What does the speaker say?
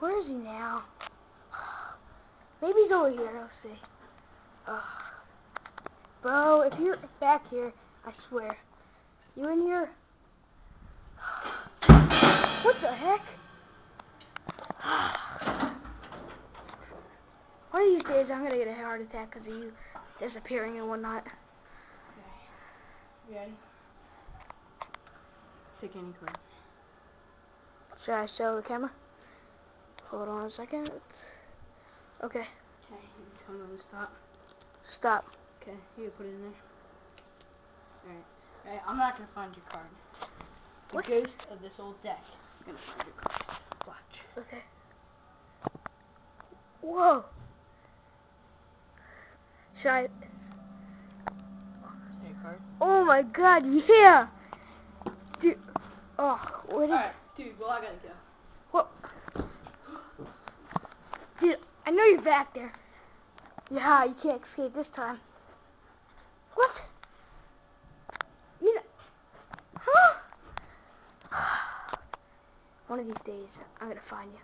Where is he now? Maybe he's over here. Let's see. Bro, if you're back here, I swear. You in here? What the heck? One of these days, I'm gonna get a heart attack because of you disappearing and whatnot. Okay. You ready? Pick any card. Should I show the camera? Hold on a second. Okay. Okay, you can tell me when to stop. Stop. Okay, you put it in there. Alright, I'm not gonna find your card. The What? ghost of this old deck is gonna find your card. Watch. Okay. Whoa. Should I? Say your card. Oh my God, yeah. Dude. Oh, what? Alright, dude, well, I gotta go. What? Dude, I know you're back there. Yeah, you can't escape this time. What? You know, huh? One of these days, I'm gonna find you.